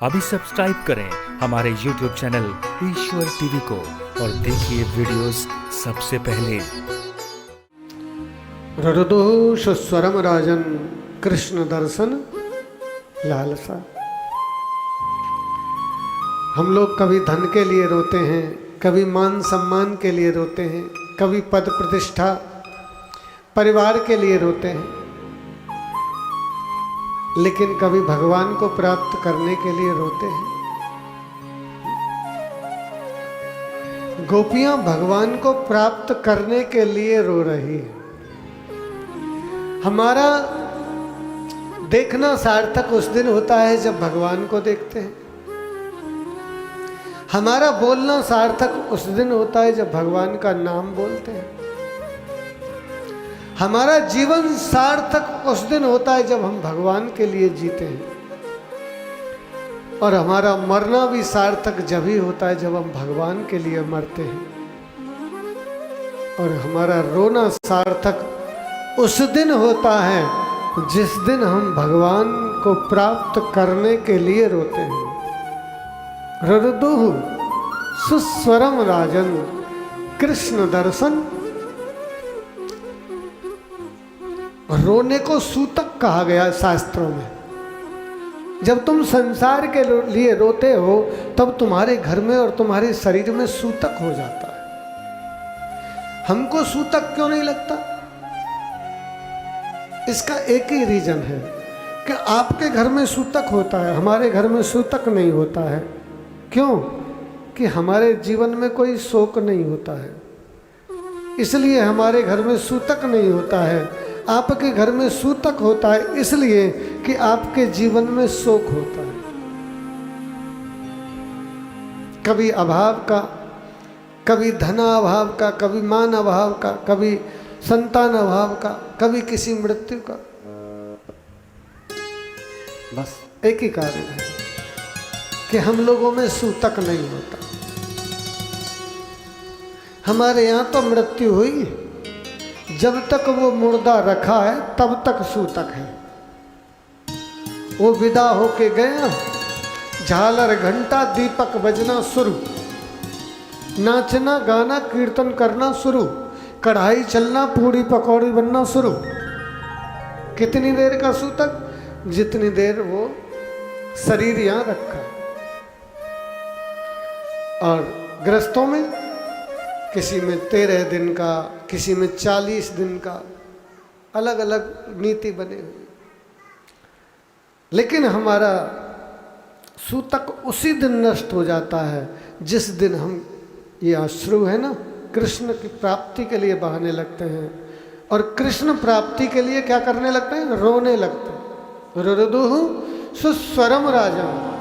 अभी सब्सक्राइब करें हमारे YouTube चैनल ईश्वर टीवी को और देखिए वीडियोस सबसे पहले। रुदुः सुस्वरम राजन कृष्ण दर्शन लालसा। हम लोग कभी धन के लिए रोते हैं, कभी मान सम्मान के लिए रोते हैं, कभी पद प्रतिष्ठा परिवार के लिए रोते हैं, लेकिन कभी भगवान को प्राप्त करने के लिए रोते हैं। गोपियां भगवान को प्राप्त करने के लिए रो रही है। हमारा देखना सार्थक उस दिन होता है जब भगवान को देखते हैं। हमारा बोलना सार्थक उस दिन होता है जब भगवान का नाम बोलते हैं। हमारा जीवन सार्थक उस दिन होता है जब हम भगवान के लिए जीते हैं। और हमारा मरना भी सार्थक जब ही होता है जब हम भगवान के लिए मरते हैं। और हमारा रोना सार्थक उस दिन होता है जिस दिन हम भगवान को प्राप्त करने के लिए रोते हैं। रुदुः सुस्वरम राजन कृष्ण दर्शन। रोने को सूतक कहा गया शास्त्रों में। जब तुम संसार के लिए रोते हो तब तुम्हारे घर में और तुम्हारे शरीर में सूतक हो जाता है। हमको सूतक क्यों नहीं लगता? इसका एक ही रीजन है कि आपके घर में सूतक होता है, हमारे घर में सूतक नहीं होता है। क्यों? कि हमारे जीवन में कोई शोक नहीं होता है, इसलिए हमारे घर में सूतक नहीं होता है। आपके घर में सूतक होता है इसलिए कि आपके जीवन में शोक होता है। कभी अभाव का, कभी धनाभाव का, कभी मान अभाव का, कभी संतान अभाव का, कभी किसी मृत्यु का। बस एक ही कारण है कि हम लोगों में सूतक नहीं होता। हमारे यहाँ तो मृत्यु हुई, जब तक वो मुर्दा रखा है तब तक सूतक है। वो विदा होके गया, झालर घंटा दीपक बजना शुरू, नाचना गाना कीर्तन करना शुरू, कढ़ाई चलना पूड़ी पकौड़ी बनना शुरू। कितनी देर का सूतक? जितनी देर वो शरीर यहाँ रखा। और गृहस्थों में किसी में 13 दिन का, किसी में 40 दिन का, अलग अलग नीति बने हुए। लेकिन हमारा सूतक उसी दिन नष्ट हो जाता है जिस दिन हम ये अश्रु है ना, कृष्ण की प्राप्ति के लिए बहाने लगते हैं। और कृष्ण प्राप्ति के लिए क्या करने लगते हैं? रोने लगते हैं। रुदुः सुस्वरम राजन।